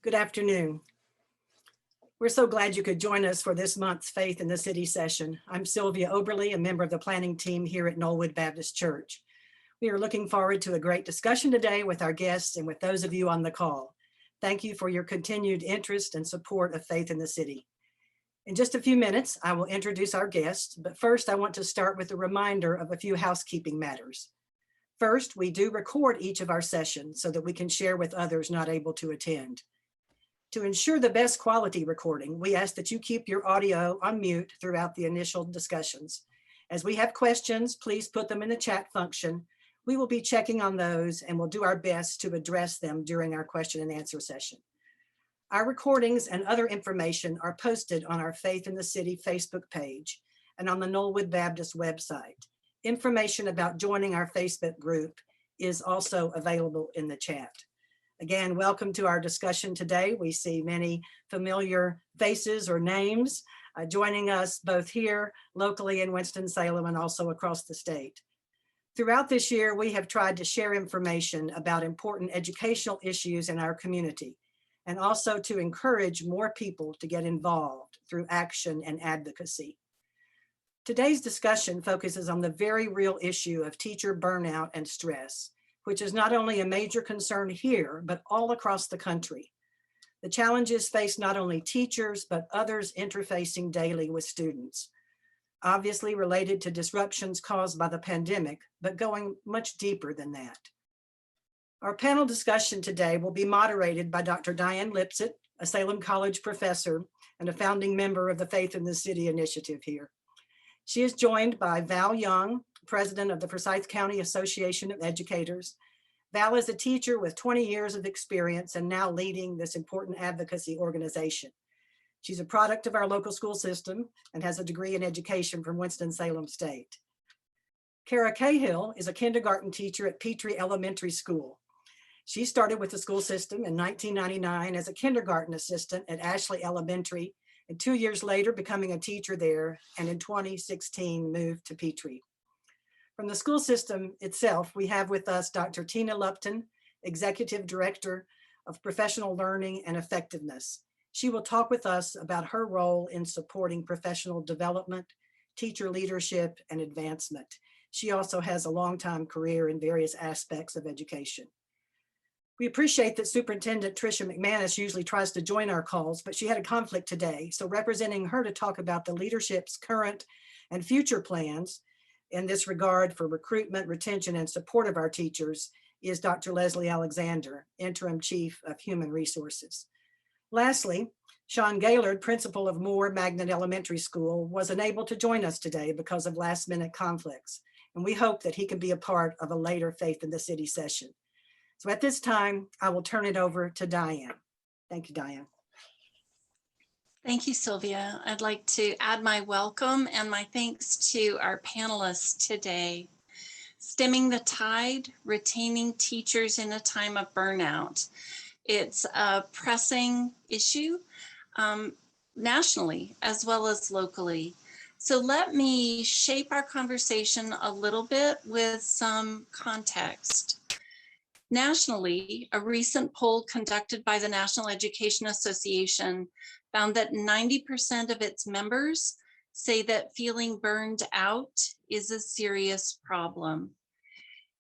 Good afternoon. We're so glad you could join us for this month's Faith in the City session. I'm Sylvia Oberle, a member of the planning team here at Knollwood Baptist Church. We are looking forward to a great discussion today with our guests and with those of you on the call. Thank you for your continued interest and support of Faith in the City. In just a few minutes, I will introduce our guests, but first I want to start with a reminder of a few housekeeping matters. First, we do record each of our sessions so that we can share with others not able to attend. To ensure the best quality recording, we ask that you keep your audio on mute throughout the initial discussions. As we have questions, please put them in the chat function. We will be checking on those and we'll do our best to address them during our question and answer session. Our recordings and other information are posted on our Faith in the City Facebook page and on the Knollwood Baptist website. Information about joining our Facebook group is also available in the chat. Again, welcome to our discussion today. We see many familiar faces or names joining us both here locally in Winston-Salem and also across the state. Throughout this year, we have tried to share information about important educational issues in our community and also to encourage more people to get involved through action and advocacy. Today's discussion focuses on the very real issue of teacher burnout and stress, which is not only a major concern here, but all across the country. The challenges face not only teachers, but others interfacing daily with students, obviously related to disruptions caused by the pandemic, but going much deeper than that. Our panel discussion today will be moderated by Dr. Diane Lipsett, a Salem College professor and a founding member of the Faith in the City initiative here. She is joined by Val Young, president of the Forsyth County Association of Educators. Val is a teacher with 20 years of experience and now leading this important advocacy organization. She's a product of our local school system and has a degree in education from Winston-Salem State. Cara Cahill is a kindergarten teacher at Petrie Elementary School. She started with the school system in 1999 as a kindergarten assistant at Ashley Elementary, and 2 years later becoming a teacher there, and in 2016 moved to Petrie. From the school system itself, we have with us Dr. Tina Lupton, Executive Director of Professional Learning and Effectiveness. She will talk with us about her role in supporting professional development, teacher leadership, and advancement. She also has a long-time career in various aspects of education. We appreciate that Superintendent Tricia McManus usually tries to join our calls, but she had a conflict today. So representing her to talk about the leadership's current and future plans in this regard for recruitment, retention, and support of our teachers is Dr. Leslie Alexander, Interim Chief of Human Resources. Lastly, Sean Gaylord, principal of Moore Magnet Elementary School, was unable to join us today because of last-minute conflicts, and we hope that he can be a part of a later Faith in the City session. So at this time, I will turn it over to Diane. Thank you, Diane. Thank you, Sylvia. I'd like to add my welcome and my thanks to our panelists today. Stemming the tide, retaining teachers in a time of burnout. It's a pressing issue nationally as well as locally. So let me shape our conversation a little bit with some context. Nationally, a recent poll conducted by the National Education Association found that 90% of its members say that feeling burned out is a serious problem.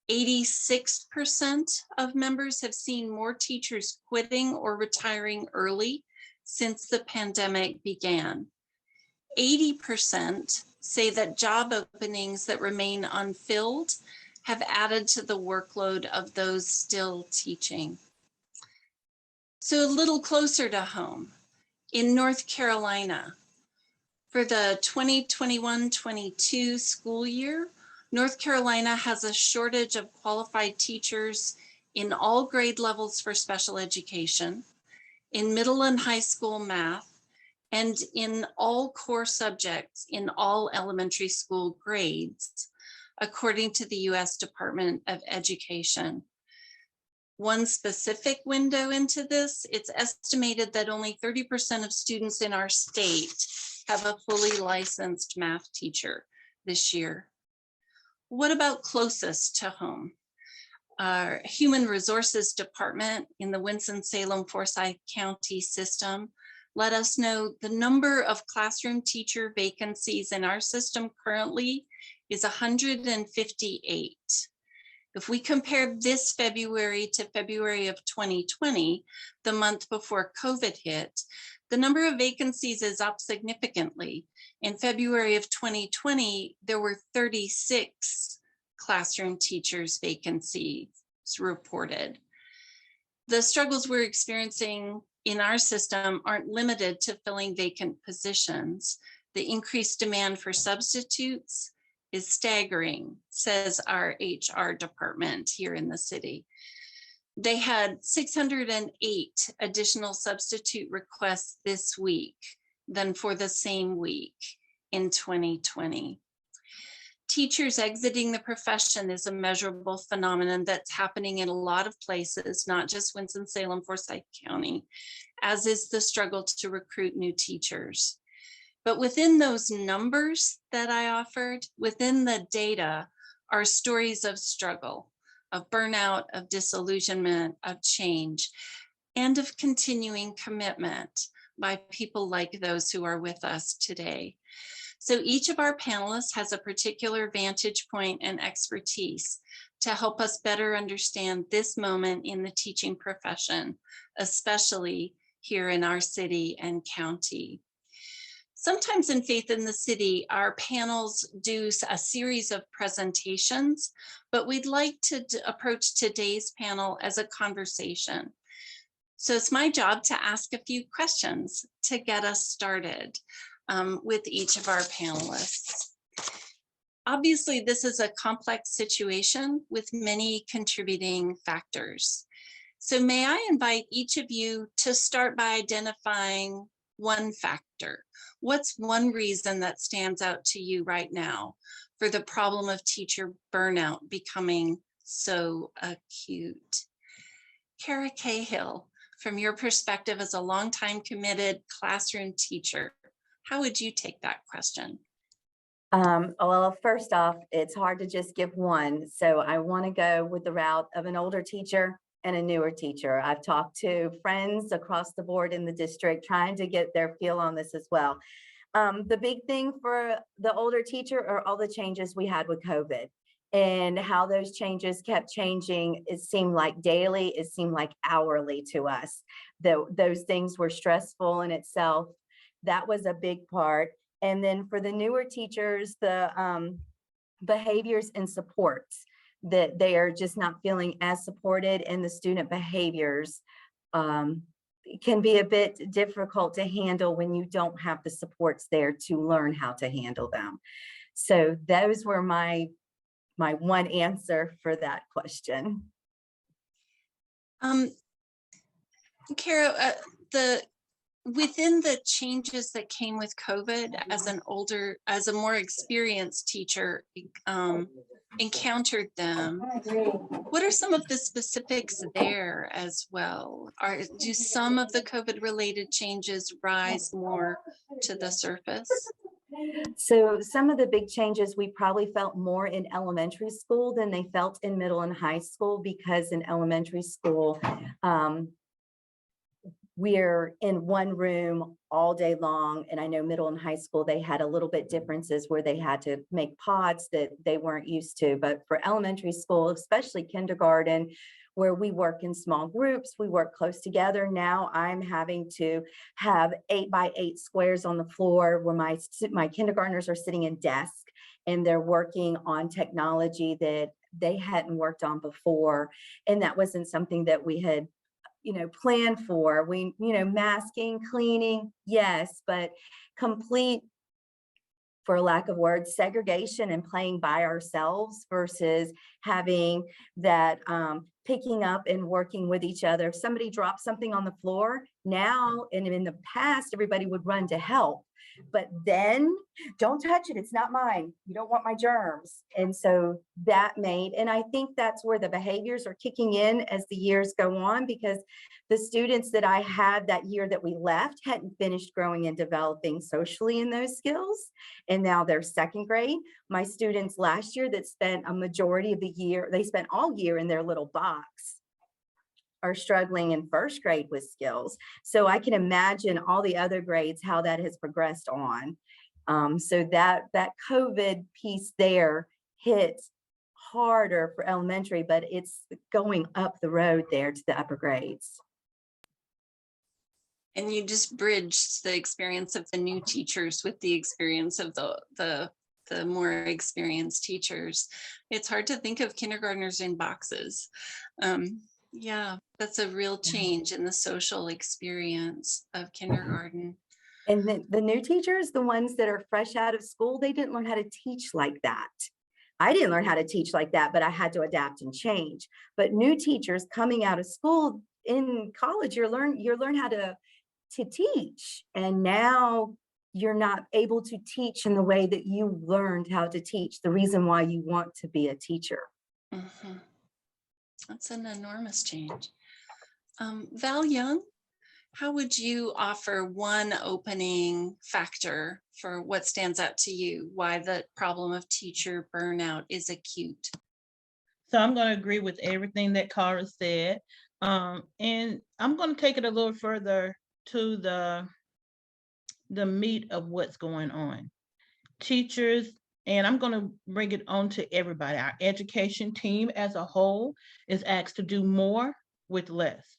86% of members have seen more teachers quitting or retiring early since the pandemic began. 80% say that job openings that remain unfilled have added to the workload of those still teaching. So a little closer to home, in North Carolina, for the 2021-22 school year, North Carolina has a shortage of qualified teachers in all grade levels for special education, in middle and high school math, and in all core subjects in all elementary school grades, according to the U.S. Department of Education. One specific window into this, it's estimated that only 30% of students in our state have a fully licensed math teacher this year. What about closest to home? our Human Resources Department in the Winston-Salem Forsyth County system let us know the number of classroom teacher vacancies in our system currently is 158. If we compare this February to February of 2020, the month before COVID hit, the number of vacancies is up significantly. In February of 2020, there were 36 classroom teachers vacancies reported. The struggles we're experiencing in our system aren't limited to filling vacant positions. The increased demand for substitutes is staggering, says our HR department here in the city. They had 608 additional substitute requests this week than for the same week in 2020. Teachers exiting the profession is a measurable phenomenon that's happening in a lot of places, not just Winston-Salem, Forsyth County, as is the struggle to recruit new teachers. But within those numbers that I offered, within the data, are stories of struggle, of burnout, of disillusionment, of change, and of continuing commitment by people like those who are with us today. So each of our panelists has a particular vantage point and expertise to help us better understand this moment in the teaching profession, especially here in our city and county. Sometimes in Faith in the City, our panels do a series of presentations, but we'd like to approach today's panel as a conversation. So it's my job to ask a few questions to get us started with each of our panelists. Obviously, this is a complex situation with many contributing factors. So may I invite each of you to start by identifying one factor. What's one reason that stands out to you right now for the problem of teacher burnout becoming so acute? Cara Cahill, from your perspective as a longtime committed classroom teacher, how would you take that question? Well, first off, it's hard to just give one. So I want to go with the route of an older teacher and a newer teacher. I've talked to friends across the board in the district trying to get their feel on this as well. The big thing for the older teacher are all the changes we had with COVID and how those changes kept changing. It seemed like daily, it seemed like hourly to us. Those things were stressful in itself. That was a big part. And then for the newer teachers, the behaviors and supports that they are just not feeling as supported, and the student behaviors can be a bit difficult to handle when you don't have the supports there to learn how to handle them. So those were my one answer for that question. Cara, within the changes that came with COVID, as a more experienced teacher, encountered them, what are some of the specifics there as well? Do some of the COVID related changes rise more to the surface? So some of the big changes we probably felt more in elementary school than they felt in middle and high school, because in elementary school, we're in one room all day long. And I know middle and high school, they had a little bit differences where they had to make pods that they weren't used to. But for elementary school, especially kindergarten, where we work in small groups, we work close together. Now I'm having to have 8x8 squares on the floor where my kindergartners are sitting in desks and they're working on technology that they hadn't worked on before. And that wasn't something that we had plan for. We, masking, cleaning, yes, but complete, for lack of words, segregation and playing by ourselves versus having that picking up and working with each other. If somebody dropped something on the floor now, and in the past, everybody would run to help. But then don't touch it. It's not mine. You don't want my germs. And so that made, and I think that's where the behaviors are kicking in as the years go on, because the students that I had that year that we left hadn't finished growing and developing socially in those skills. And now they're second grade. My students last year that spent a majority of the year, they spent all year in their little box, are struggling in first grade with skills. So I can imagine all the other grades, how that has progressed on. So that COVID piece there hit harder for elementary, but it's going up the road there to the upper grades. And you just bridged the experience of the new teachers with the experience of the more experienced teachers. It's hard to think of kindergartners in boxes. Yeah, that's a real change in the social experience of kindergarten. And the new teachers, the ones that are fresh out of school, they didn't learn how to teach like that. I didn't learn how to teach like that, but I had to adapt and change. But new teachers coming out of school, in college, you learn how to teach. And now you're not able to teach in the way that you learned how to teach, the reason why you want to be a teacher. Mm-hmm. That's an enormous change. Val Young, how would you offer one opening factor for what stands out to you, why the problem of teacher burnout is acute? So I'm going to agree with everything that Cara said. And I'm going to take it a little further to the meat of what's going on. Teachers, and I'm going to bring it on to everybody. Our education team as a whole is asked to do more with less.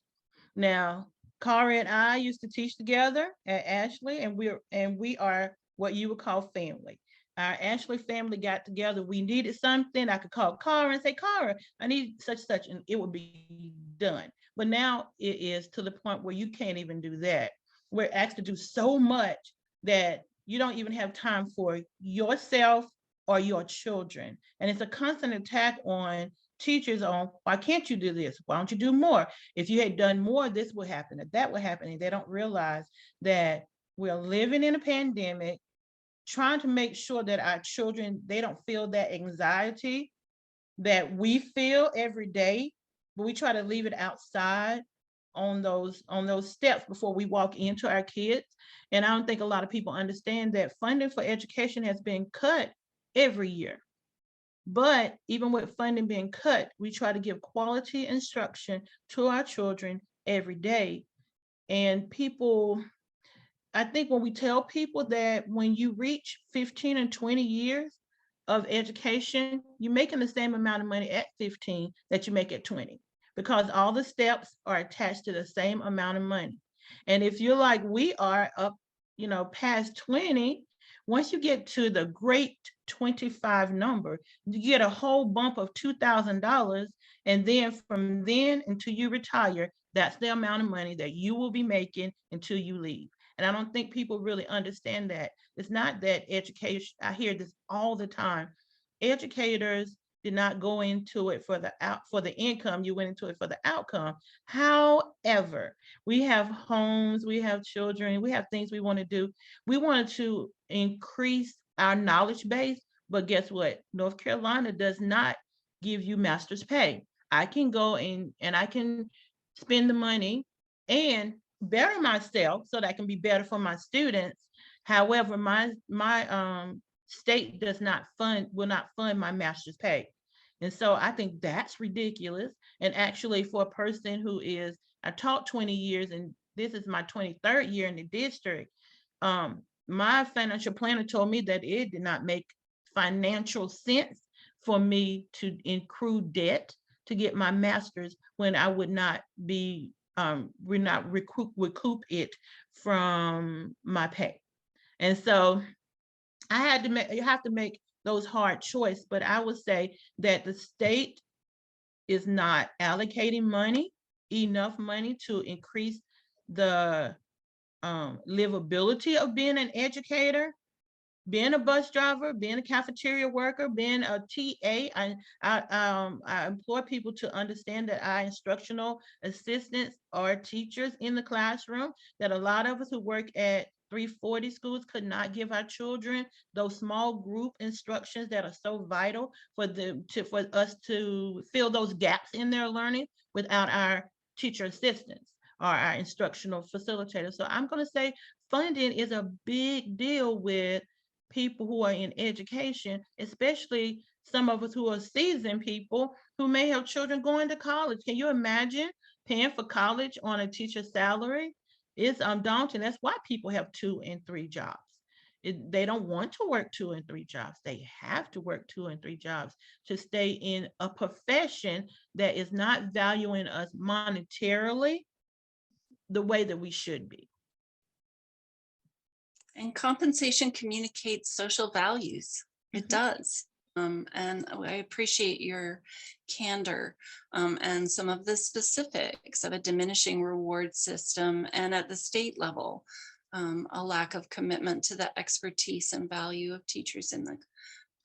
Now, Cara and I used to teach together at Ashley, and we are what you would call family. Our Ashley family got together. We needed something. I could call Cara and say, Cara, I need such, and it would be done. But now it is to the point where you can't even do that. We're asked to do so much that you don't even have time for yourself or your children. And it's a constant attack on teachers on, why can't you do this? Why don't you do more? If you had done more, this would happen, if that would happen. And they don't realize that we're living in a pandemic, trying to make sure that our children, they don't feel that anxiety that we feel every day, but we try to leave it outside on those steps before we walk into our kids. And I don't think a lot of people understand that funding for education has been cut every year. But even with funding being cut, we try to give quality instruction to our children every day. And people, I think when we tell people that when you reach 15 and 20 years of education, you're making the same amount of money at 15 that you make at 20, because all the steps are attached to the same amount of money. And if you're like we are up, past 20, once you get to the great 25 number, you get a whole bump of $2,000. And then from then until you retire, that's the amount of money that you will be making until you leave. And I don't think people really understand that. It's not that education, I hear this all the time. Educators did not go into it for the income, you went into it for the outcome. However, we have homes, we have children, we have things we want to do. We wanted to increase our knowledge base, but guess what? North Carolina does not give you master's pay. I can go and I can spend the money and better myself so that I can be better for my students. However, my state will not fund my master's pay. And so I think that's ridiculous. And actually for a person who I taught 20 years and this is my 23rd year in the district, my financial planner told me that it did not make financial sense for me to accrue debt to get my master's when I would not be, recoup it from my pay. And so you have to make those hard choices, but I would say that the state is not allocating enough money to increase the livability of being an educator, being a bus driver, being a cafeteria worker, being a TA. I implore people to understand that our instructional assistants are teachers in the classroom, that a lot of us who work at 340 schools could not give our children those small group instructions that are so vital for us to fill those gaps in their learning without our teacher assistants or our instructional facilitators. So I'm going to say funding is a big deal with people who are in education, especially some of us who are seasoned people who may have children going to college. Can you imagine paying for college on a teacher's salary? It's daunting. That's why people have 2 and 3 jobs. They don't want to work 2 and 3 jobs. They have to work 2 and 3 jobs to stay in a profession that is not valuing us monetarily the way that we should be. And compensation communicates social values. It does. And I appreciate your candor and some of the specifics of a diminishing reward system, and at the state level, a lack of commitment to the expertise and value of teachers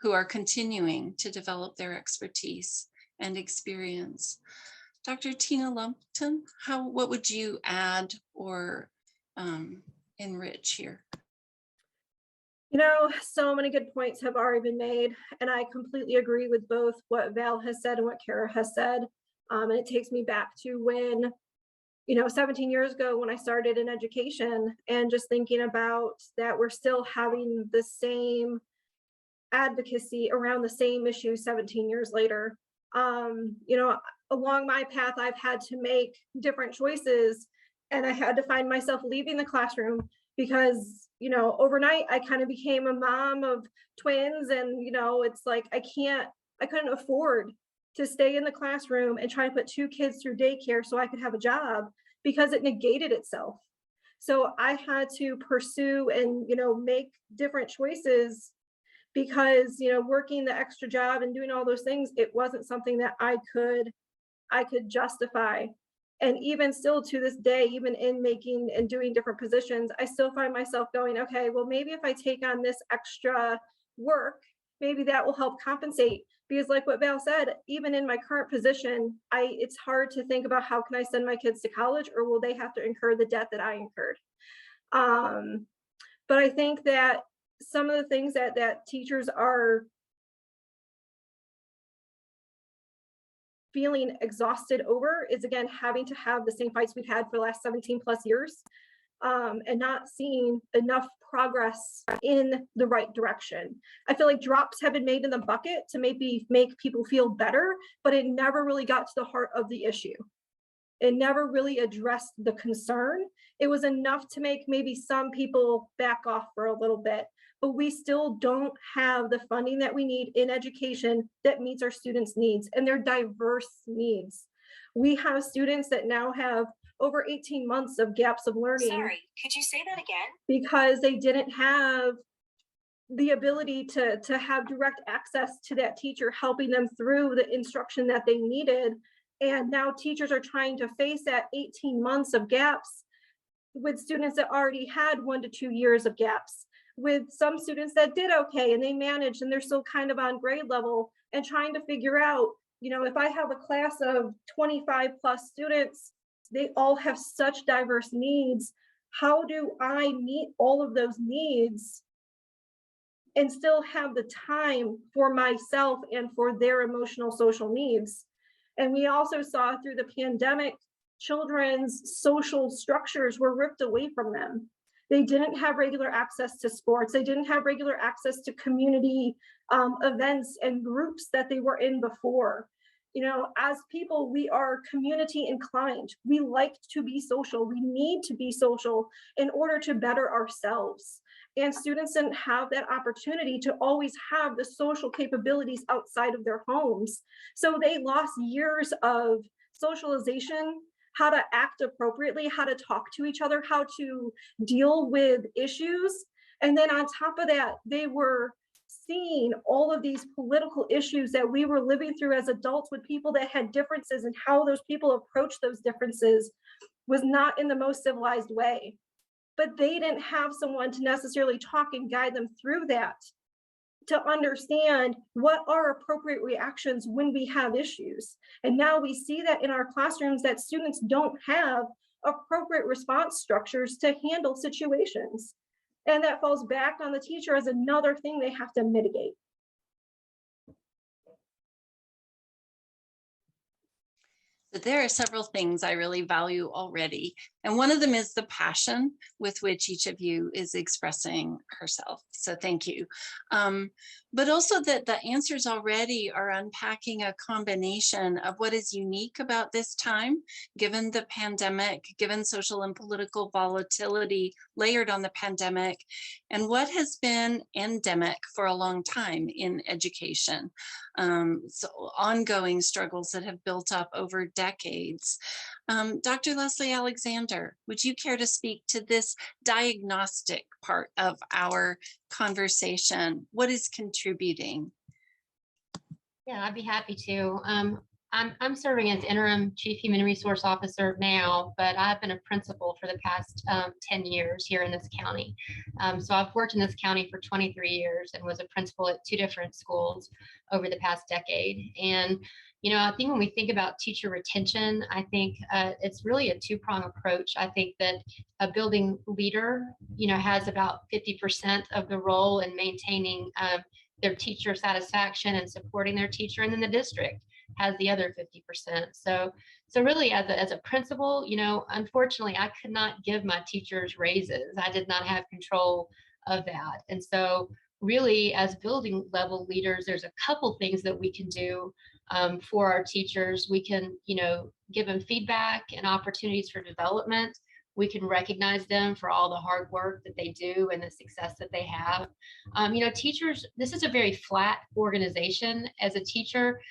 who are continuing to develop their expertise and experience. Dr. Tina Lupton, what would you add or enrich here? You know, so many good points have already been made, and I completely agree with both what Val has said and what Cara has said. And it takes me back to when, 17 years ago when I started in education, and just thinking about that we're still having the same advocacy around the same issue 17 years later. Along my path, I've had to make different choices, and I had to find myself leaving the classroom because, overnight I kind of became a mom of twins, and, it's like, I couldn't afford to stay in the classroom and try to put 2 kids through daycare so I could have a job, because it negated itself. So I had to pursue and, make different choices, because, working the extra job and doing all those things, it wasn't something that I could justify. And even still to this day, even in making and doing different positions, I still find myself going, okay, well, maybe if I take on this extra work, maybe that will help compensate. Because like what Val said, even in my current position, it's hard to think about how can I send my kids to college, or will they have to incur the debt that I incurred? But I think that some of the things that teachers are feeling exhausted over is, again, having to have the same fights we've had for the last 17 plus years, and not seeing enough progress in the right direction. I feel like drops have been made in the bucket to maybe make people feel better, but it never really got to the heart of the issue. It never really addressed the concern. It was enough to make maybe some people back off for a little bit, but we still don't have the funding that we need in education that meets our students' needs and their diverse needs. We have students that now have over 18 months of gaps of learning. Sorry, could you say that again? Because they didn't have the ability to have direct access to that teacher helping them through the instruction that they needed. And now teachers are trying to face that 18 months of gaps with students that already had 1 to 2 years of gaps, with some students that did okay and they managed and they're still kind of on grade level, and trying to figure out, if I have a class of 25 plus students, they all have such diverse needs. How do I meet all of those needs and still have the time for myself and for their emotional social needs? And we also saw through the pandemic, children's social structures were ripped away from them. They didn't have regular access to sports. They didn't have regular access to community events and groups that they were in before. As people, we are community inclined. We like to be social. We need to be social in order to better ourselves. And students didn't have that opportunity to always have the social capabilities outside of their homes. So they lost years of socialization, how to act appropriately, how to talk to each other, how to deal with issues. And then on top of that, they were seeing all of these political issues that we were living through as adults with people that had differences, and how those people approached those differences was not in the most civilized way. But they didn't have someone to necessarily talk and guide them through that, to understand what are appropriate reactions when we have issues. And now we see that in our classrooms, that students don't have appropriate response structures to handle situations. And that falls back on the teacher as another thing they have to mitigate. But there are several things I really value already. And one of them is the passion with which each of you is expressing herself. So thank you. But also that the answers already are unpacking a combination of what is unique about this time, given the pandemic, given social and political volatility layered on the pandemic, and what has been endemic for a long time in education. So ongoing struggles that have built up over decades. Dr. Leslie Alexander, would you care to speak to this diagnostic part of our conversation? What is contributing? Yeah, I'd be happy to. I'm serving as interim chief human resource officer now, but I've been a principal for the past 10 years here in this county. So I've worked in this county for 23 years and was a principal at 2 different schools over the past decade. And I think when we think about teacher retention, I think it's really a 2-prong approach. I think that a building leader, has about 50% of the role in maintaining their teacher satisfaction and supporting their teacher, and then the district has the other 50%. So really as a principal, unfortunately, I could not give my teachers raises. I did not have control of that. And so really as building level leaders, there's a couple things that we can do for our teachers. We can, give them feedback and opportunities for development. We can recognize them for all the hard work that they do and the success that they have. Teachers, this is a very flat organization. As a teacher,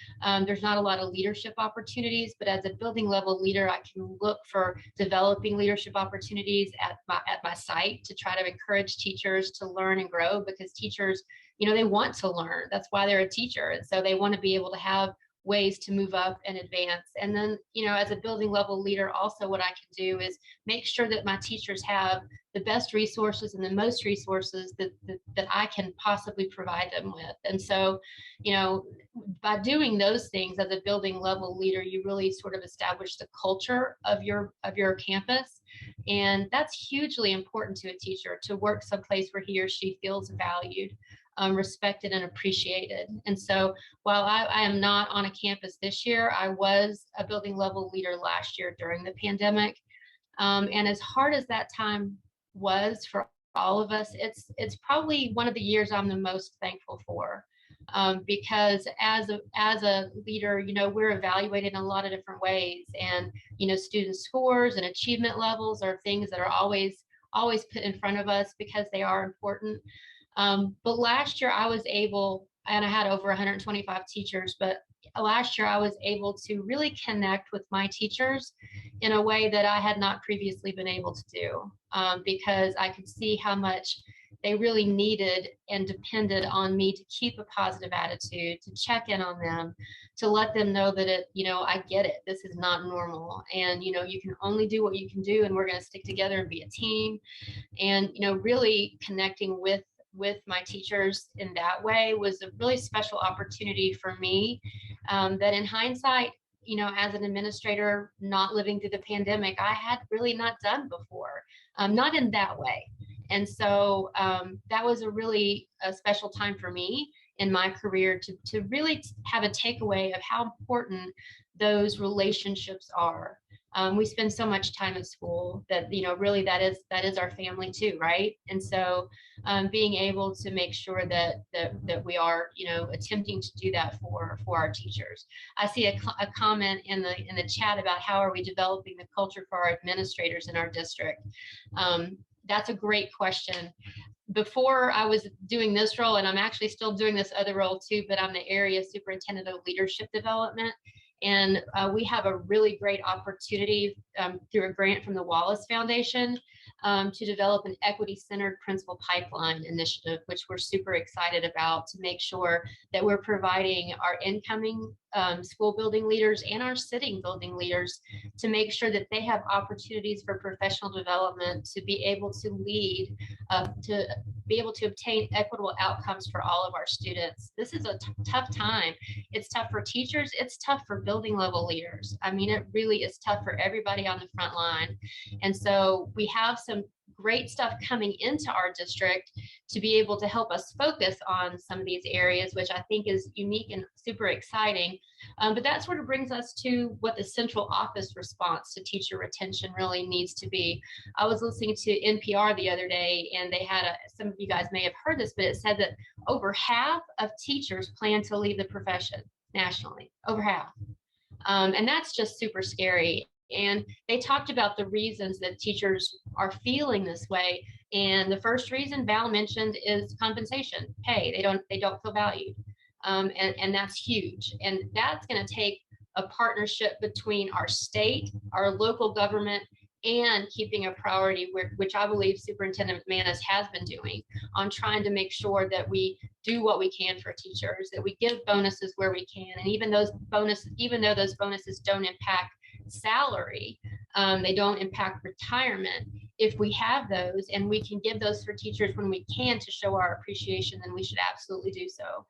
there's not a lot of leadership opportunities, but as a building level leader, I can look for developing leadership opportunities at my site to try to encourage teachers to learn and grow, because teachers, they want to learn. That's why they're a teacher. And so they want to be able to have ways to move up and advance. And then, as a building level leader, also what I can do is make sure that my teachers have the best resources and the most resources that I can possibly provide them with. And so, by doing those things as a building level leader, you really sort of establish the culture of your campus. And that's hugely important to a teacher, to work someplace where he or she feels valued, respected and appreciated. And so while I am not on a campus this year, I was a building level leader last year during the pandemic. And as hard as that time was for all of us, it's probably one of the years I'm the most thankful for. Because as a leader, we're evaluated in a lot of different ways, and student scores and achievement levels are things that are always put in front of us because they are important. But last year I was able, and I had over 125 teachers, but last year I was able to really connect with my teachers in a way that I had not previously been able to do, because I could see how much they really needed and depended on me to keep a positive attitude, to check in on them, to let them know that I get it. This is not normal. And, you can only do what you can do, and we're going to stick together and be a team. And, really connecting with my teachers in that way was a really special opportunity for me, that in hindsight, as an administrator, not living through the pandemic, I had really not done before, not in that way. And so that was a really special time for me in my career to really have a takeaway of how important those relationships are. We spend so much time at school that, really that is our family too, right? And so being able to make sure that we are, attempting to do that for our teachers. I see a comment in the chat about how are we developing the culture for our administrators in our district. That's a great question. Before I was doing this role, and I'm actually still doing this other role too, but I'm the area superintendent of leadership development. And we have a really great opportunity through a grant from the Wallace Foundation to develop an equity-centered principal pipeline initiative, which we're super excited about, to make sure that we're providing our incoming school building leaders and our sitting building leaders to make sure that they have opportunities for professional development, to be able to lead, to be able to obtain equitable outcomes for all of our students. This is a tough time. It's tough for teachers. It's tough for building level leaders. I mean, it really is tough for everybody on the front line. And so we have some great stuff coming into our district to be able to help us focus on some of these areas, which I think is unique and super exciting. But that sort of brings us to what the central office response to teacher retention really needs to be. I was listening to NPR the other day, and they had some of you guys may have heard this, but it said that over half of teachers plan to leave the profession nationally, over half. And that's just super scary. And they talked about the reasons that teachers are feeling this way. And the first reason Val mentioned is compensation, pay. They don't feel valued. And that's huge. And that's going to take a partnership between our state, our local government, and keeping a priority, which I believe Superintendent McManus has been doing, on trying to make sure that we do what we can for teachers, that we give bonuses where we can. And even though those bonuses don't impact salary, they don't impact retirement. If we have those and we can give those for teachers when we can to show our appreciation, then we should absolutely do so.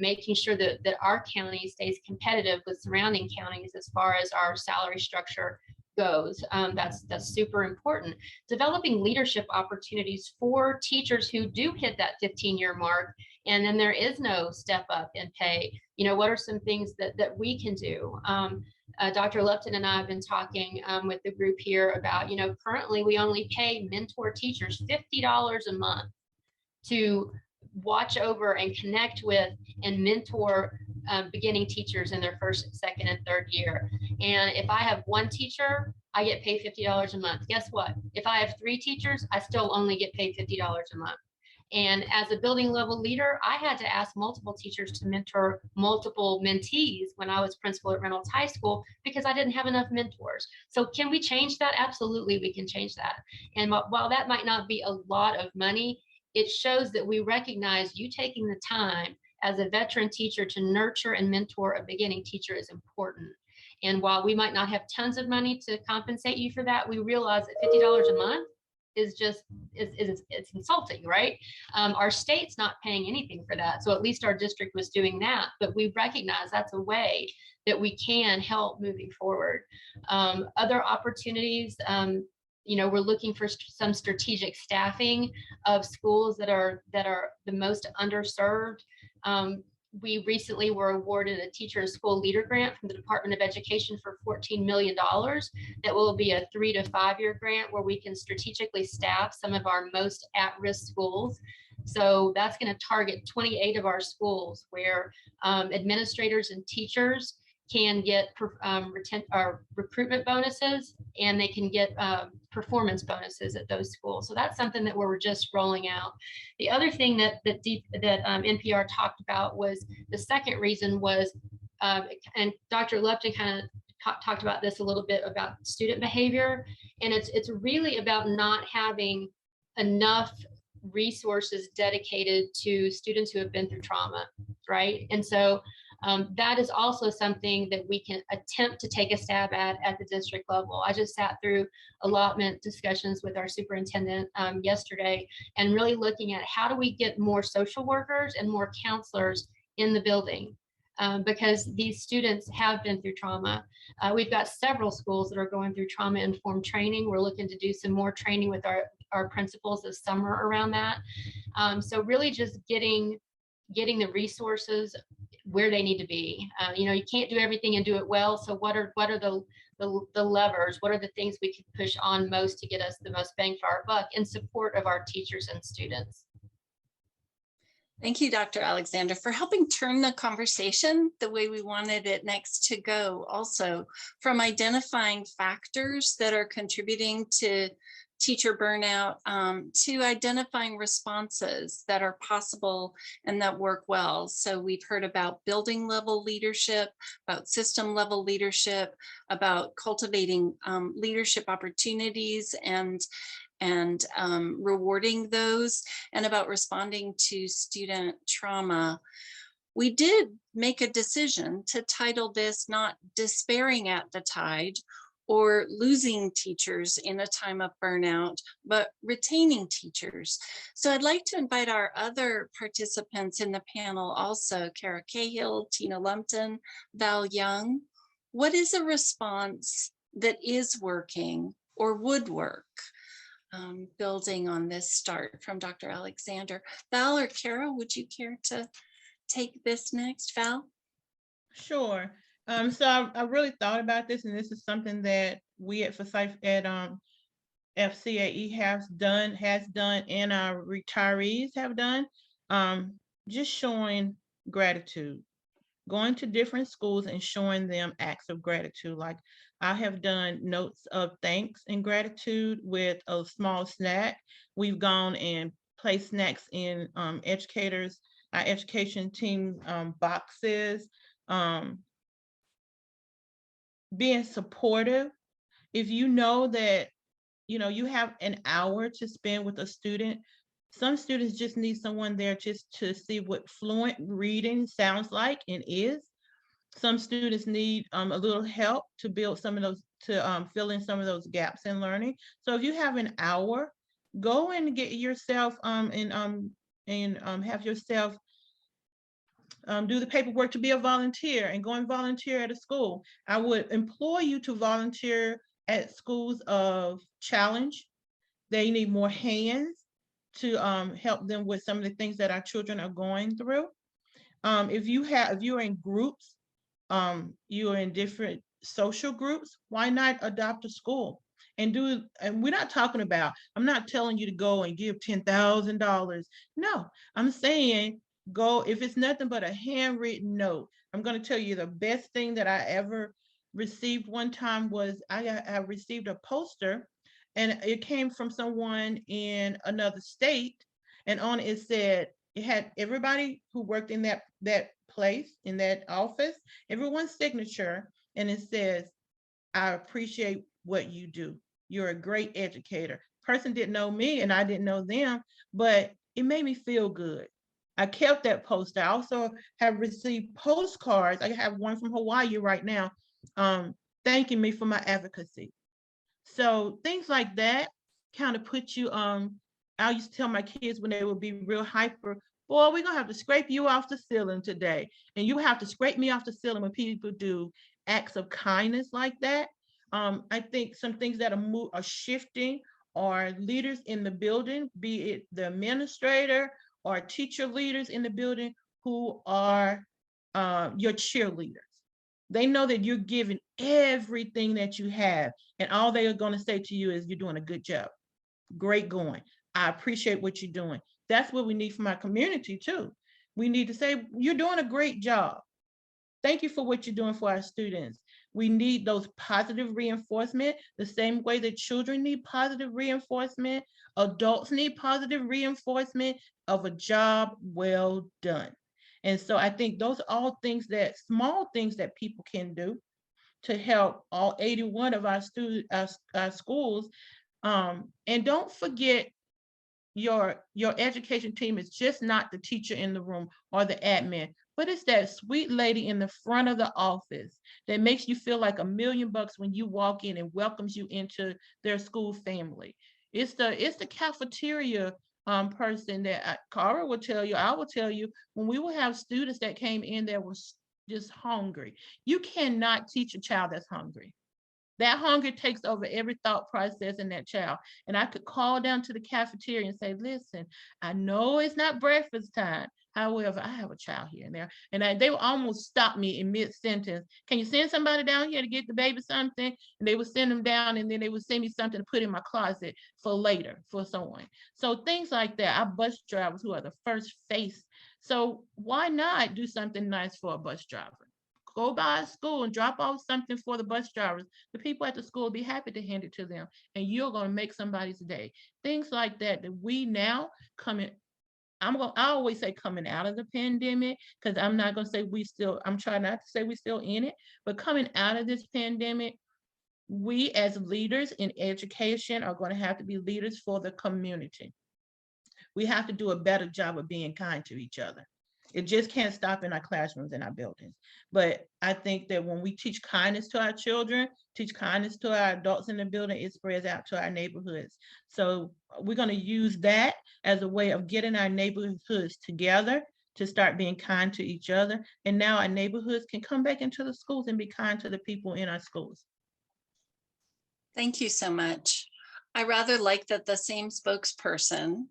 Making sure that our county stays competitive with surrounding counties as far as our salary structure goes. That's super important. Developing leadership opportunities for teachers who do hit that 15-year mark, and then there is no step up in pay. What are some things that we can do? Dr. Lupton and I have been talking with the group here about, currently we only pay mentor teachers $50 a month to watch over and connect with and mentor beginning teachers in their first, second, and third year. And if I have one teacher, I get paid $50 a month. Guess what? If I have 3 teachers, I still only get paid $50 a month. And as a building level leader, I had to ask multiple teachers to mentor multiple mentees when I was principal at Reynolds High School, because I didn't have enough mentors. So can we change that? Absolutely, we can change that. And while that might not be a lot of money, it shows that we recognize you taking the time as a veteran teacher to nurture and mentor a beginning teacher is important. And while we might not have tons of money to compensate you for that, we realize that $50 a month is just, it's insulting, right? Our state's not paying anything for that. So at least our district was doing that, but we recognize that's a way that we can help moving forward. Other opportunities, we're looking for some strategic staffing of schools that are the most underserved. We recently were awarded a teacher and school leader grant from the Department of Education for $14 million. That will be a 3 to 5 year grant where we can strategically staff some of our most at-risk schools. So that's going to target 28 of our schools where administrators and teachers can get recruitment bonuses, and they can get performance bonuses at those schools. So that's something that we're just rolling out. The other thing that NPR talked about was the second reason was, and Dr. Lupton kind of talked about this a little bit, about student behavior. And it's really about not having enough resources dedicated to students who have been through trauma, right? And so that is also something that we can attempt to take a stab at the district level. I just sat through allotment discussions with our superintendent yesterday, and really looking at how do we get more social workers and more counselors in the building, because these students have been through trauma. We've got several schools that are going through trauma-informed training. We're looking to do some more training with our principals this summer around that. So really just getting the resources where they need to be. You can't do everything and do it well. So what are the levers? What are the things we can push on most to get us the most bang for our buck in support of our teachers and students? Thank you, Dr. Alexander, for helping turn the conversation the way we wanted it next to go, also from identifying factors that are contributing to teacher burnout, to identifying responses that are possible and that work well. So we've heard about building level leadership, about system level leadership, about cultivating leadership opportunities and rewarding those, and about responding to student trauma. We did make a decision to title this not Despairing at the Tide or Losing Teachers in a Time of Burnout, but Retaining Teachers. So I'd like to invite our other participants in the panel also, Cara Cahill, Tina Lupton, Val Young. What is a response that is working or would work? building on this start from Dr. Alexander. Val or Cara, would you care to take this next? Val? Sure. So I really thought about this, and this is something that we at Forsyth at FCAE has done, and our retirees have done. Just showing gratitude, going to different schools and showing them acts of gratitude. Like I have done notes of thanks and gratitude with a small snack. We've gone and placed snacks in our education team boxes. Being supportive. If you know that, you have an hour to spend with a student, some students just need someone there just to see what fluent reading sounds like and is. Some students need a little help to build some of those, to fill in some of those gaps in learning. So if you have an hour, go and get yourself and have yourself do the paperwork to be a volunteer and go and volunteer at a school. I would implore you to volunteer at schools of challenge. They need more hands to help them with some of the things that our children are going through. If you're in groups, you're in different social groups, why not adopt a school? And we're not talking about, I'm not telling you to go and give $10,000. No, I'm saying go, if it's nothing but a handwritten note. I'm going to tell you the best thing that I ever received one time was I received a poster, and it came from someone in another state, and on it said, it had everybody who worked in that place, in that office, everyone's signature, and it says, I appreciate what you do. You're a great educator. Person didn't know me and I didn't know them, but it made me feel good. I kept that poster. I also have received postcards. I have one from Hawaii right now, thanking me for my advocacy. So things like that kind of put you I used to tell my kids when they would be real hyper, boy, we're gonna have to scrape you off the ceiling today. And you have to scrape me off the ceiling when people do acts of kindness like that. I think some things that are shifting are leaders in the building, be it the administrator or teacher leaders in the building who are your cheerleaders. They know that you're giving everything that you have, and all they are going to say to you is, you're doing a good job. Great going. I appreciate what you're doing. That's what we need from our community too. We need to say, you're doing a great job. Thank you for what you're doing for our students. We need those positive reinforcement, the same way that children need positive reinforcement, adults need positive reinforcement of a job well done. And so I think those are all things that, small things that people can do to help all 81 of our schools. And don't forget, your education team is just not the teacher in the room or the admin, but it's that sweet lady in the front of the office that makes you feel like $1 million when you walk in and welcomes you into their school family. It's the cafeteria person that Cara will tell you, I will tell you, when we will have students that came in that was just hungry. You cannot teach a child that's hungry. That hunger takes over every thought process in that child. And I could call down to the cafeteria and say, listen, I know it's not breakfast time. However, I have a child here and there. And they would almost stop me in mid-sentence. Can you send somebody down here to get the baby something? And they would send them down, and then they would send me something to put in my closet for later, for someone. So things like that. Our bus drivers who are the first face. So why not do something nice for a bus driver? Go by a school and drop off something for the bus drivers. The people at the school will be happy to hand it to them, and you're going to make somebody's day. Things like that we now coming. I always say coming out of the pandemic, because I'm not going to say I'm trying not to say we're still in it, but coming out of this pandemic, we as leaders in education are going to have to be leaders for the community. We have to do a better job of being kind to each other. It just can't stop in our classrooms and our buildings. But I think that when we teach kindness to our children, teach kindness to our adults in the building, it spreads out to our neighborhoods. So we're going to use that as a way of getting our neighborhoods together to start being kind to each other. And now our neighborhoods can come back into the schools and be kind to the people in our schools. Thank you so much. I rather like that the same spokesperson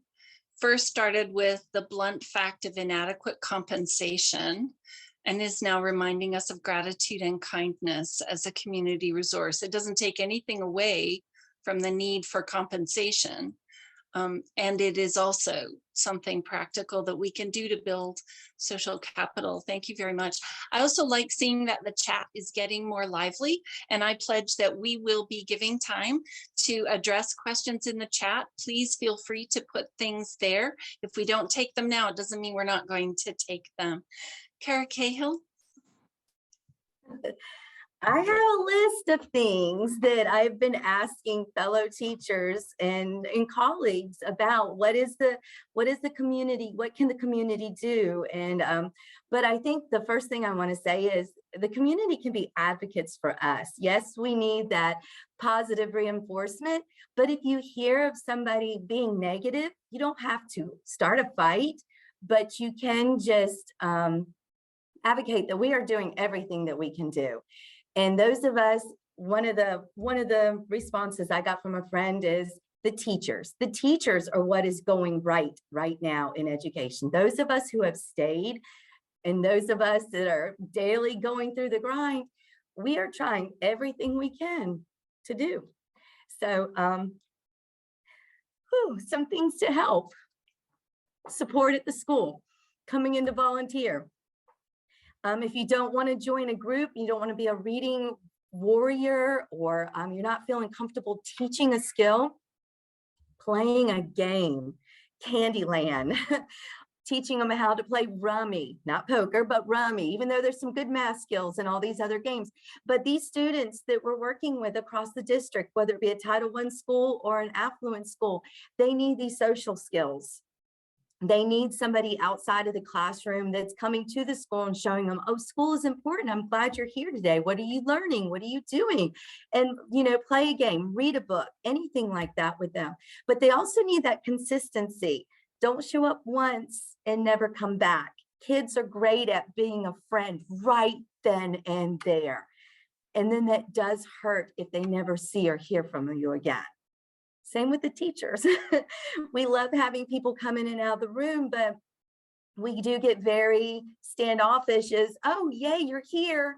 first started with the blunt fact of inadequate compensation and is now reminding us of gratitude and kindness as a community resource. It doesn't take anything away from the need for compensation. And it is also something practical that we can do to build social capital. Thank you very much. I also like seeing that the chat is getting more lively, and I pledge that we will be giving time to address questions in the chat. Please feel free to put things there. If we don't take them now, it doesn't mean we're not going to take them. Cara Cahill. I have a list of things that I've been asking fellow teachers and colleagues about. What is the community? What can the community do? And but I think the first thing I want to say is the community can be advocates for us. Yes, we need that positive reinforcement, but if you hear of somebody being negative, you don't have to start a fight, but you can just advocate that we are doing everything that we can do. And those of us, one of the responses I got from a friend is the teachers. The teachers are what is going right now in education. Those of us who have stayed and those of us that are daily going through the grind, we are trying everything we can to do. So some things to help. Support at the school, coming in to volunteer. If you don't want to join a group, you don't want to be a reading warrior, or you're not feeling comfortable teaching a skill, playing a game, Candyland, teaching them how to play rummy, not poker, but rummy, even though there's some good math skills and all these other games. But these students that we're working with across the district, whether it be a Title I school or an affluent school, they need these social skills. They need somebody outside of the classroom that's coming to the school and showing them, oh, school is important. I'm glad you're here today. What are you learning? What are you doing? And, play a game, read a book, anything like that with them. But they also need that consistency. Don't show up once and never come back. Kids are great at being a friend right then and there. And then that does hurt if they never see or hear from you again. Same with the teachers. We love having people come in and out of the room, but we do get very standoffish as, oh, yay, you're here.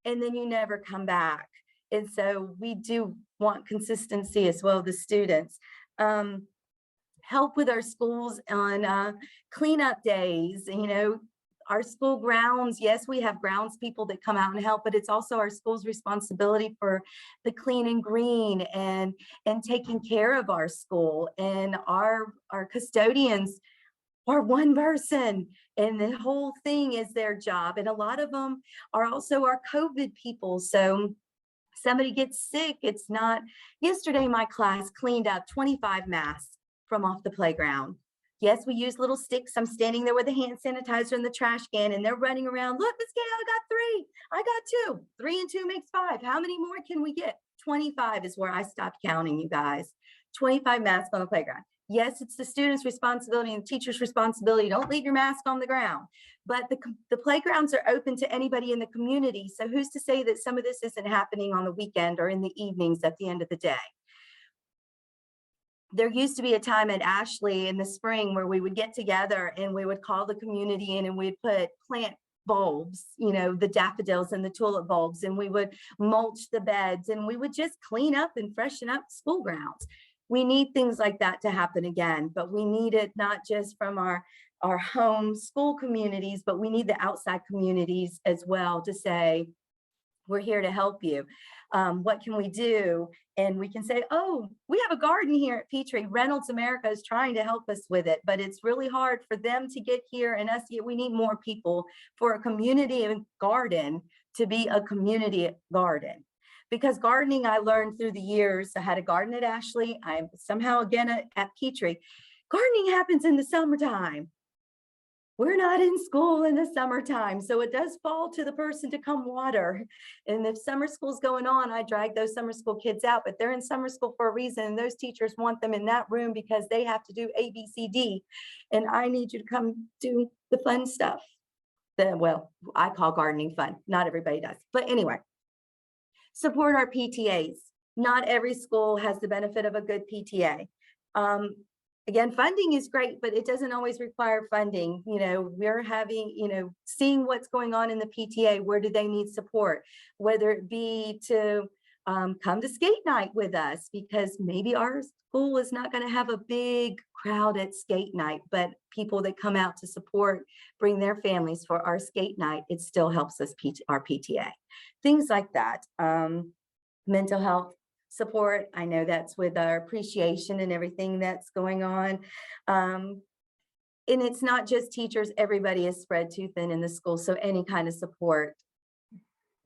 And then you never come back. And so we do want consistency as well, the students. Help with our schools on cleanup days, our school grounds. Yes, we have grounds people that come out and help, but it's also our school's responsibility for the clean and green and taking care of our school. And our custodians are one person, and the whole thing is their job. And a lot of them are also our COVID people. So somebody gets sick, it's not. Yesterday, my class cleaned up 25 masks from off the playground. Yes, we use little sticks. I'm standing there with a hand sanitizer in the trash can, and they're running around. Look, Miss Gail, I got 3. I got 2. 3 and 2 makes 5. How many more can we get? 25 is where I stopped counting, you guys. 25 masks on the playground. Yes, it's the student's responsibility and the teacher's responsibility. Don't leave your mask on the ground. But the playgrounds are open to anybody in the community. So who's to say that some of this isn't happening on the weekend or in the evenings at the end of the day? There used to be a time at Ashley in the spring where we would get together and we would call the community in and we'd put plant bulbs, the daffodils and the tulip bulbs, and we would mulch the beds and we would just clean up and freshen up school grounds. We need things like that to happen again, but we need it not just from our home school communities, but we need the outside communities as well to say, we're here to help you. What can we do? And we can say, oh, we have a garden here at Petrie. Reynolds America is trying to help us with it, but it's really hard for them to get here and us here. We need more people for a community garden to be a community garden. Because gardening, I learned through the years. I had a garden at Ashley. I'm somehow again at Petrie. Gardening happens in the summertime. We're not in school in the summertime, so it does fall to the person to come water. And if summer school's going on, I drag those summer school kids out, but they're in summer school for a reason. And those teachers want them in that room because they have to do A, B, C, D. And I need you to come do the fun stuff. Well, I call gardening fun. Not everybody does. But anyway, support our PTAs. Not every school has the benefit of a good PTA. Again, funding is great, but it doesn't always require funding. You know, we're having, you know, seeing what's going on in the PTA, where do they need support, whether it be to come to skate night with us, because maybe our school is not going to have a big crowd at skate night, but people that come out to support, bring their families for our skate night, it still helps us, our PTA. Things like that. Mental health support. I know that's with our appreciation and everything that's going on. And it's not just teachers, everybody is spread too thin in the school. So any kind of support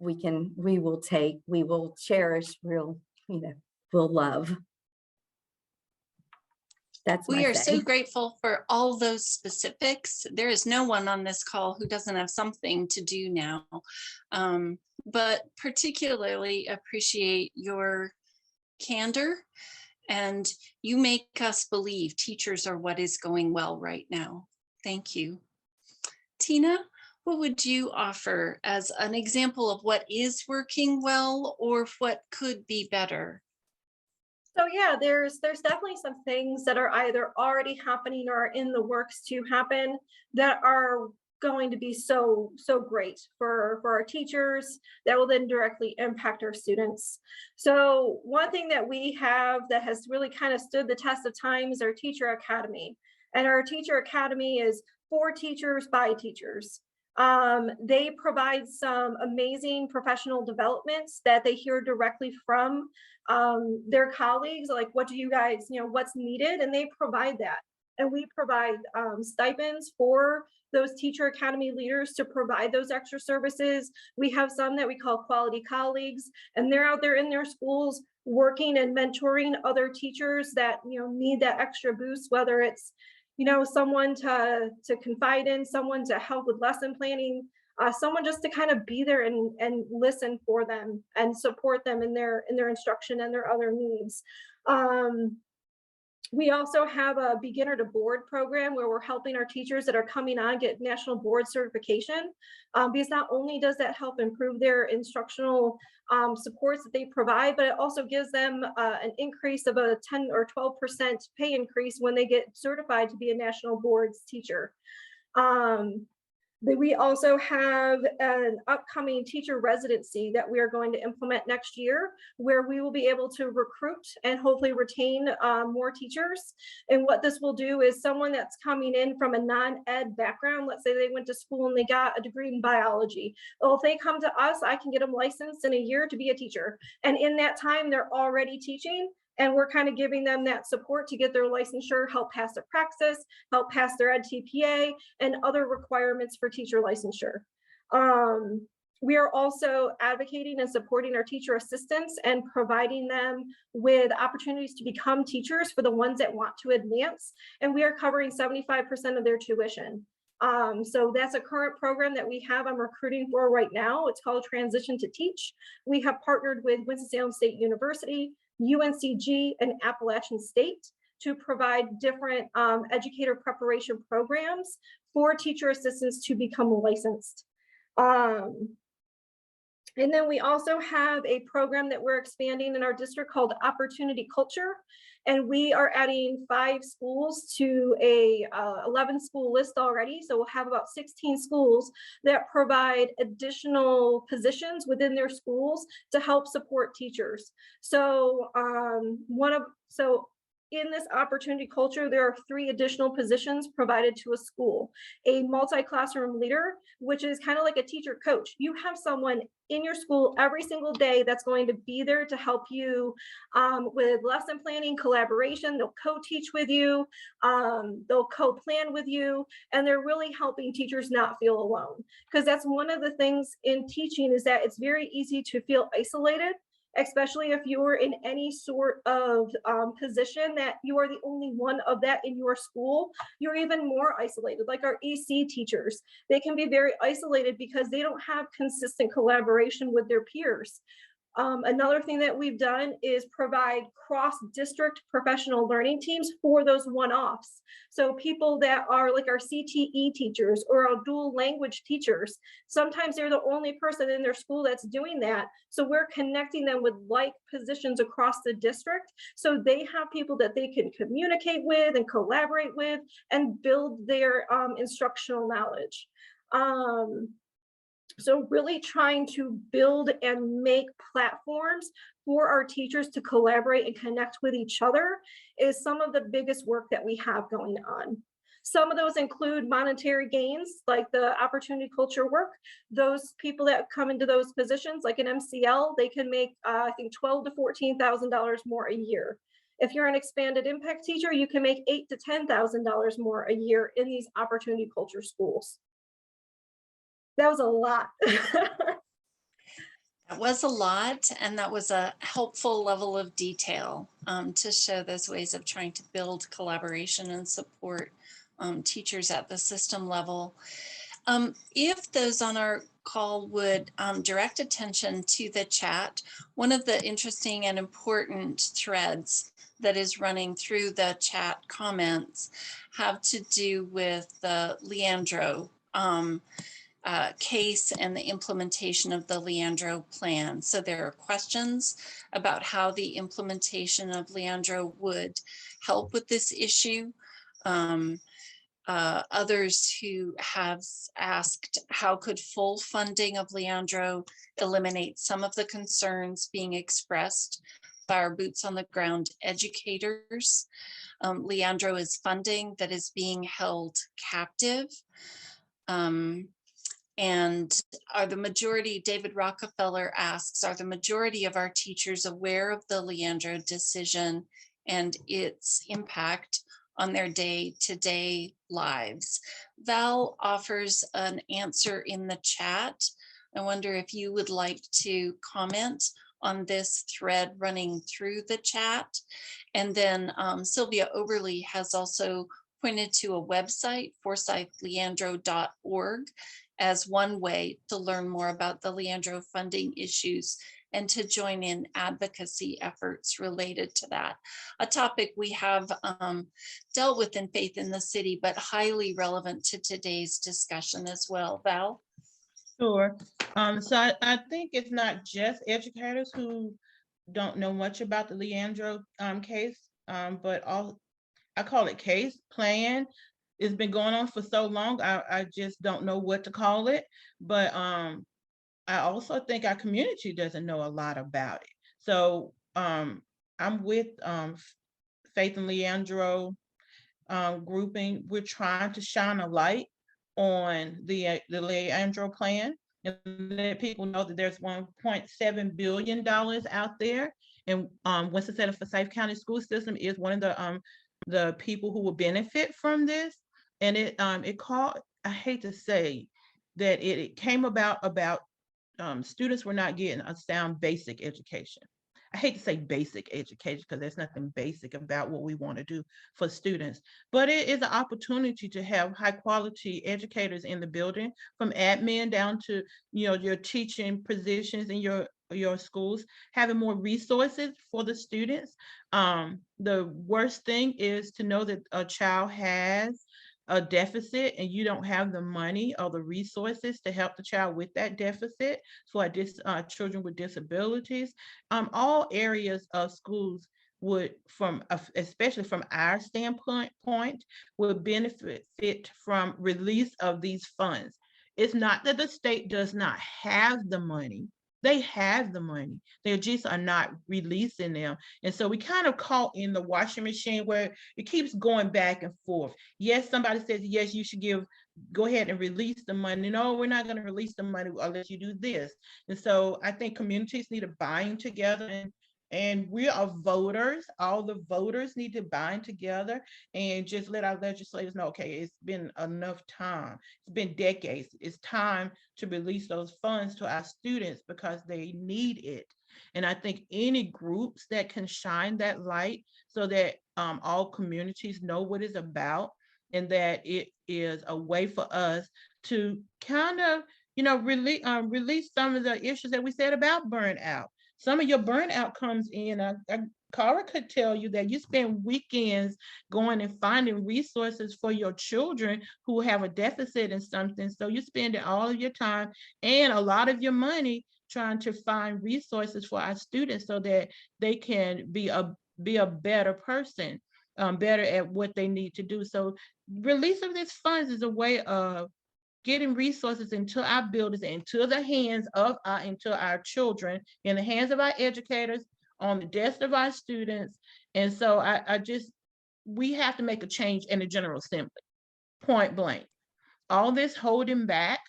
we will take, we will cherish, we'll love. That's We my are say. so grateful for all those specifics. There is no one on this call who doesn't have something to do now, but particularly appreciate your candor, and you make us believe teachers are what is going well right now. Thank you. Tina, what would you offer as an example of what is working well or what could be better? So yeah, there's definitely some things that are either already happening or are in the works to happen that are going to be so great for our teachers, that will then directly impact our students. So one thing that we have that has really kind of stood the test of time is our teacher academy. And our teacher academy is for teachers by teachers. They provide some amazing professional developments that they hear directly from their colleagues, like what do you guys, what's needed, and they provide that. And we provide stipends for those teacher academy leaders to provide those extra services. We have some that we call quality colleagues, and they're out there in their schools working and mentoring other teachers that need that extra boost, whether it's someone to confide in, someone to help with lesson planning, someone just to kind of be there and listen for them and support them in their instruction and their other needs. We also have a beginner to board program where we're helping our teachers that are coming on get national board certification, because not only does that help improve their instructional supports that they provide, but it also gives them an increase of a 10 or 12% pay increase when they get certified to be a national boards teacher. We also have an upcoming teacher residency that we are going to implement next year, where we will be able to recruit and hopefully retain more teachers. And what this will do is someone that's coming in from a non-ed background, let's say they went to school and they got a degree in biology. Well, if they come to us, I can get them licensed in a year to be a teacher. And in that time, they're already teaching. And we're kind of giving them that support to get their licensure, help pass their praxis, help pass their ed TPA, and other requirements for teacher licensure. We are also advocating and supporting our teacher assistants and providing them with opportunities to become teachers for the ones that want to advance. And we are covering 75% of their tuition. So that's a current program that we have. I'm recruiting for right now. It's called Transition to Teach. We have partnered with Winston-Salem State University, UNCG, and Appalachian State to provide different educator preparation programs for teacher assistants to become licensed. And then we also have a program that we're expanding in our district called Opportunity Culture. And we are adding 5 schools to a 11 school list already. So we'll have about 16 schools that provide additional positions within their schools to help support teachers. So in this opportunity culture, there are 3 additional positions provided to a school. A multi-classroom leader, which is kind of like a teacher coach. You have someone in your school every single day that's going to be there to help you with lesson planning, collaboration. They'll co-teach with you, they'll co-plan with you, and they're really helping teachers not feel alone. Because that's one of the things in teaching, is that it's very easy to feel isolated, especially if you're in any sort of position that you are the only one of that in your school. You're even more isolated. Like our EC teachers, they can be very isolated because they don't have consistent collaboration with their peers. Another thing that we've done is provide cross-district professional learning teams for those one-offs. So people that are like our CTE teachers or our dual language teachers, sometimes they're the only person in their school that's doing that. So we're connecting them with like positions across the district. So they have people that they can communicate with and collaborate with and build their instructional knowledge. So really trying to build and make platforms for our teachers to collaborate and connect with each other is some of the biggest work that we have going on. Some of those include monetary gains, like the opportunity culture work. Those people that come into those positions, like an MCL, they can make, I think, $12,000 to $14,000 more a year. If you're an expanded impact teacher, you can make $8,000 to $10,000 more a year in these opportunity culture schools. That was a lot. That was a lot, and that was a helpful level of detail to show those ways of trying to build collaboration and support teachers at the system level. If those on our call would direct attention to the chat, one of the interesting and important threads that is running through the chat comments have to do with the Leandro case and the implementation of the Leandro plan. So there are questions about how the implementation of Leandro would help with this issue. Others who have asked how could full funding of Leandro eliminate some of the concerns being expressed by our boots on the ground educators. Leandro is funding that is being held captive. And are the majority, David Rockefeller asks, are the majority of our teachers aware of the Leandro decision and its impact on their day-to-day lives? Val offers an answer in the chat. I wonder if you would like to comment on this thread running through the chat. And then Sylvia Oberle has also pointed to a website, forsythleandro.org, as one way to learn more about the Leandro funding issues and to join in advocacy efforts related to that. A topic we have dealt with in Faith in the City, but highly relevant to today's discussion as well. Val? Sure. So I think it's not just educators who don't know much about the Leandro case, but I call it case plan. It's been going on for so long, I just don't know what to call it. But I also think our community doesn't know a lot about it. So I'm with Faith and Leandro grouping. We're trying to shine a light on the Leandro plan and let people know that there's $1.7 billion out there. And Winston-Salem for Safe County School System is one of the people who will benefit from this. And it called, I hate to say that it came about students were not getting a sound basic education. I hate to say basic education because there's nothing basic about what we want to do for students, but it is an opportunity to have high quality educators in the building, from admin down to, your teaching positions in your schools, having more resources for the students. The worst thing is to know that a child has a deficit and you don't have the money or the resources to help the child with that deficit. So children with disabilities, all areas of schools would, especially from our standpoint, would benefit from release of these funds. It's not that the state does not have the money. They have the money. They just are not releasing them. And so we kind of caught in the washing machine where it keeps going back and forth. Yes, somebody says, yes, you should go ahead and release the money. No, we're not going to release the money unless you do this. And so I think communities need to bind together, and we are voters. All the voters need to bind together and just let our legislators know, okay, it's been enough time. It's been decades. It's time to release those funds to our students because they need it. And I think any groups that can shine that light so that all communities know what it's about, and that it is a way for us to kind of, release some of the issues that we said about burnout. Some of your burnout comes in. Cara could tell you that you spend weekends going and finding resources for your children who have a deficit in something. So you're spending all of your time and a lot of your money trying to find resources for our students so that they can be a better person, better at what they need to do. So release of these funds is a way of getting resources into our buildings, into the hands of our children, in the hands of our educators, on the desk of our students. And so we have to make a change in the General Assembly, point blank. All this holding back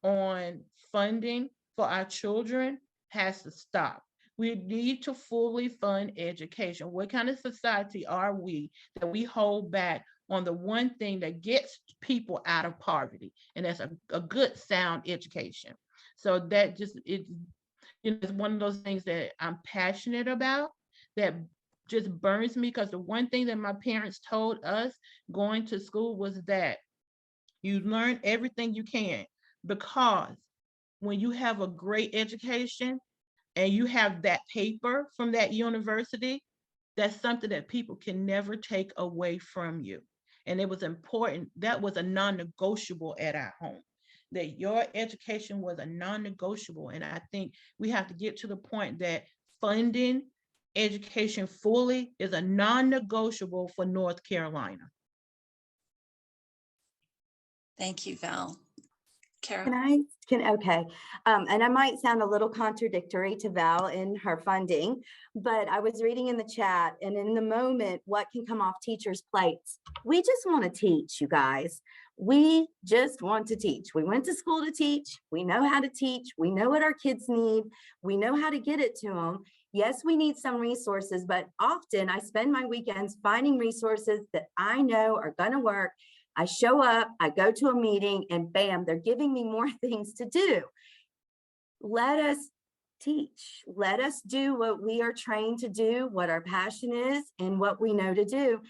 on funding for our children has to stop. We need to fully fund education. What kind of society are we that we hold back on the one thing that gets people out of poverty? And that's a good, sound education. So that it's one of those things that I'm passionate about, that just burns me, because the one thing that my parents told us going to school was that you learn everything you can, because when you have a great education and you have that paper from that university, that's something that people can never take away from you. And it was important. That was a non-negotiable at our home, that your education was a non-negotiable. And I think we have to get to the point that funding education fully is a non-negotiable for North Carolina. Thank you, Val. Cara? Okay. And I might sound a little contradictory to Val in her funding, but I was reading in the chat, and in the moment, what can come off teachers' plates? We just want to teach, you guys. We just want to teach. We went to school to teach. We know how to teach. We know what our kids need. We know how to get it to them. Yes, we need some resources, but often I spend my weekends finding resources that I know are going to work. I show up, I go to a meeting, and bam, they're giving me more things to do. Let us teach. Let us do what we are trained to do, what our passion is, and what we know to do.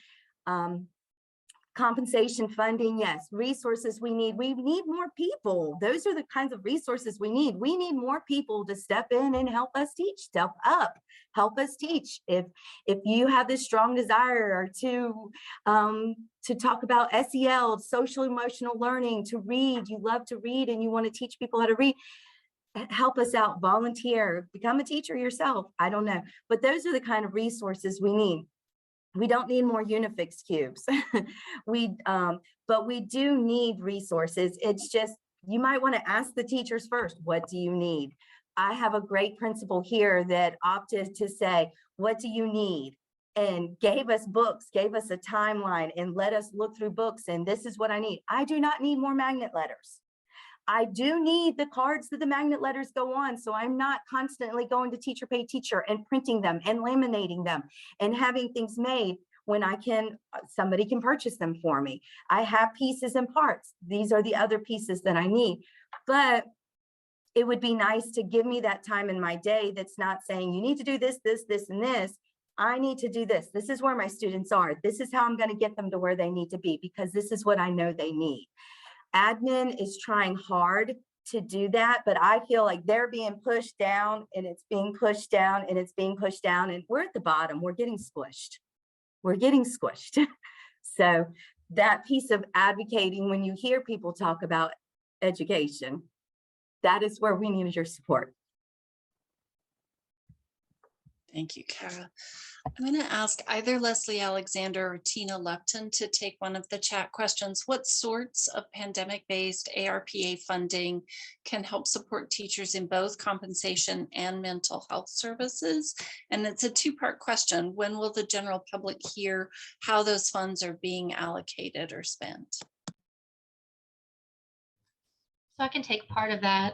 Compensation, funding, yes. Resources we need more people. Those are the kinds of resources we need. We need more people to step in and help us teach, step up, help us teach. If you have this strong desire to talk about SEL, social emotional learning, to read, you love to read and you want to teach people how to read, help us out, volunteer, become a teacher yourself. I don't know, but those are the kind of resources we need. We don't need more Unifix cubes, but we do need resources. It's just, you might want to ask the teachers first, what do you need? I have a great principal here that opted to say, what do you need? And gave us books, gave us a timeline, and let us look through books. And this is what I need. I do not need more magnet letters. I do need the cards that the magnet letters go on. So I'm not constantly going to Teacher Pay Teacher and printing them and laminating them and having things made when somebody can purchase them for me. I have pieces and parts. These are the other pieces that I need. But it would be nice to give me that time in my day that's not saying you need to do this, this, this, and this. I need to do this. This is where my students are. This is how I'm going to get them to where they need to be, because this is what I know they need. Admin is trying hard to do that, but I feel like they're being pushed down, and it's being pushed down, and it's being pushed down, and we're at the bottom. We're getting squished. We're getting squished. So that piece of advocating, when you hear people talk about education, that is where we need your support. Thank you, Cara. I'm going to ask either Leslie Alexander or Tina Lupton to take one of the chat questions. What sorts of pandemic-based ARPA funding can help support teachers in both compensation and mental health services? And it's a two-part question. When will the general public hear how those funds are being allocated or spent? So I can take part of that.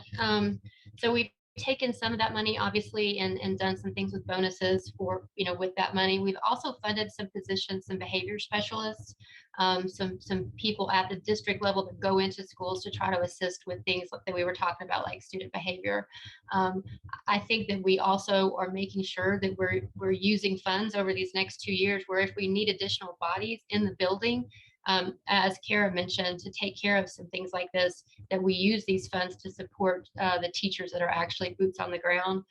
So we've taken some of that money, obviously, and done some things with bonuses for, with that money. We've also funded some positions, some behavior specialists, some people at the district level that go into schools to try to assist with things that we were talking about, like student behavior. I think that we also are making sure that we're using funds over these next 2 years, where if we need additional bodies in the building, as Cara mentioned, to take care of some things like this, that we use these funds to support the teachers that are actually boots on the ground.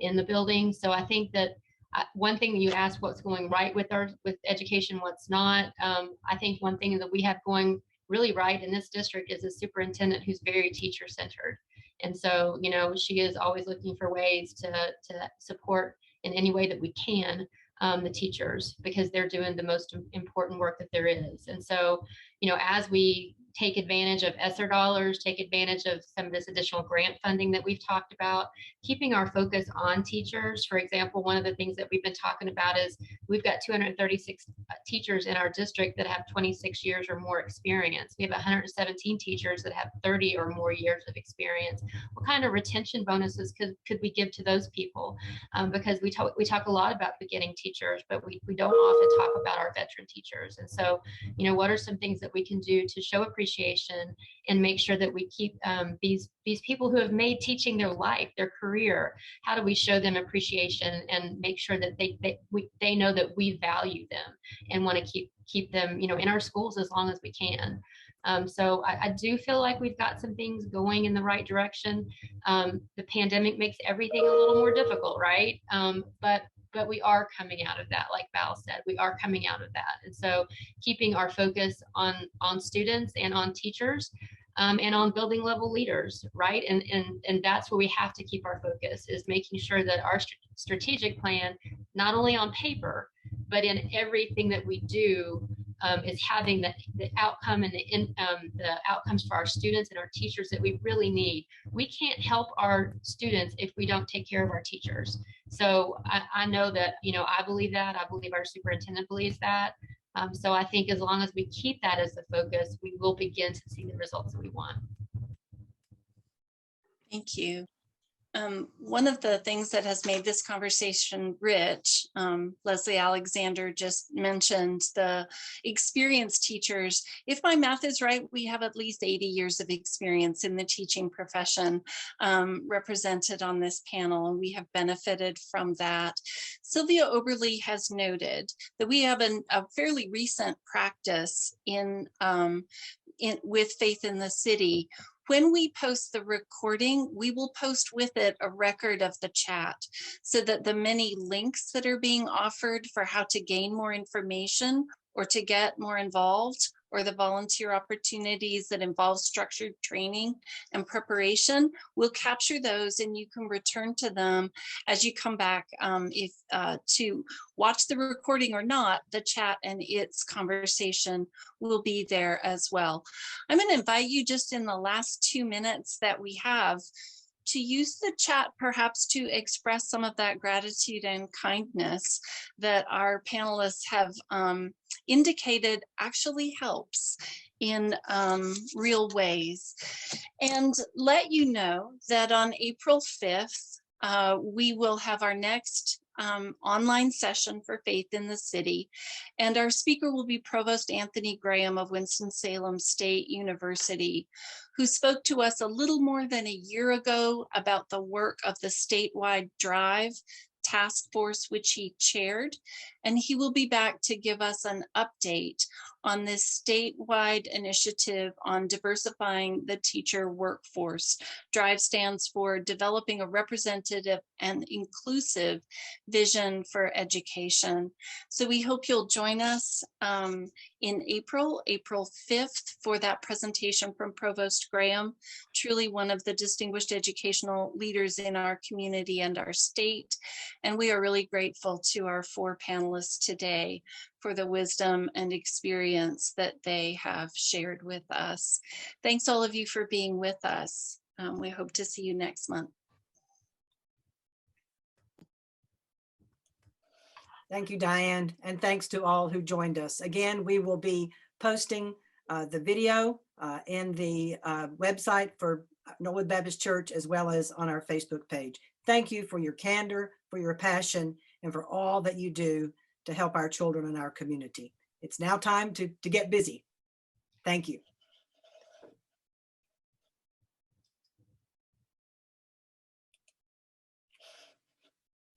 in the building. So I think that one thing that you asked, what's going right with education, what's not. I think one thing that we have going really right in this district is a superintendent who's very teacher centered. And so, you know, she is always looking for ways to support in any way that we can the teachers, because they're doing the most important work that there is. And so, you know, as we take advantage of ESSER dollars, take advantage of some of this additional grant funding that we've talked about, keeping our focus on teachers. For example, one of the things that we've been talking about is we've got 236 teachers in our district that have 26 years or more experience. We have 117 teachers that have 30 or more years of experience. What kind of retention bonuses could we give to those people? Because we talk a lot about beginning teachers, but we don't often talk about our veteran teachers. And so, you know, what are some things that we can do to show appreciation and make sure that we keep these people who have made teaching their life, their career? How do we show them appreciation and make sure that they know that we value them and want to keep them, you know, in our schools as long as we can? So I do feel like we've got some things going in the right direction. The pandemic makes everything a little more difficult, right? But we are coming out of that, like Val said, we are coming out of that. And so keeping our focus on students and on teachers and on building level leaders, right? And that's where we have to keep our focus, is making sure that our strategic plan, not only on paper, but in everything that we do, is having the outcome and the outcomes for our students and our teachers that we really need. We can't help our students if we don't take care of our teachers. So I know that, you know, I believe that. I believe our superintendent believes that. So I think as long as we keep that as the focus, we will begin to see the results that we want. Thank you. One of the things that has made this conversation rich, Leslie Alexander just mentioned the experienced teachers. If my math is right, we have at least 80 years of experience in the teaching profession represented on this panel, and we have benefited from that. Sylvia Oberle has noted that we have a fairly recent practice with Faith in the City. When we post the recording, we will post with it a record of the chat so that the many links that are being offered for how to gain more information or to get more involved, or the volunteer opportunities that involve structured training and preparation, we'll capture those and you can return to them as you come back to watch the recording or not. The chat and its conversation will be there as well. I'm going to invite you just in the last 2 minutes that we have to use the chat perhaps to express some of that gratitude and kindness that our panelists have indicated actually helps in real ways. And let you know that on April 5th, we will have our next online session for Faith in the City. And our speaker will be Provost Anthony Graham of Winston-Salem State University, who spoke to us a little more than a year ago about the work of the statewide drive task force, which he chaired. And he will be back to give us an update on this statewide initiative on diversifying the teacher workforce. DRIVE stands for Developing a Representative and Inclusive Vision for Education. So we hope you'll join us in April 5th, for that presentation from Provost Graham, truly one of the distinguished educational leaders in our community and our state. And we are really grateful to our 4 panelists today for the wisdom and experience that they have shared with us. Thanks all of you for being with us. We hope to see you next month. Thank you, Diane, and thanks to all who joined us. Again, we will be posting the video in the website for Norwood Baptist Church, as well as on our Facebook page. Thank you for your candor, for your passion, and for all that you do to help our children in our community. It's now time to get busy. Thank you.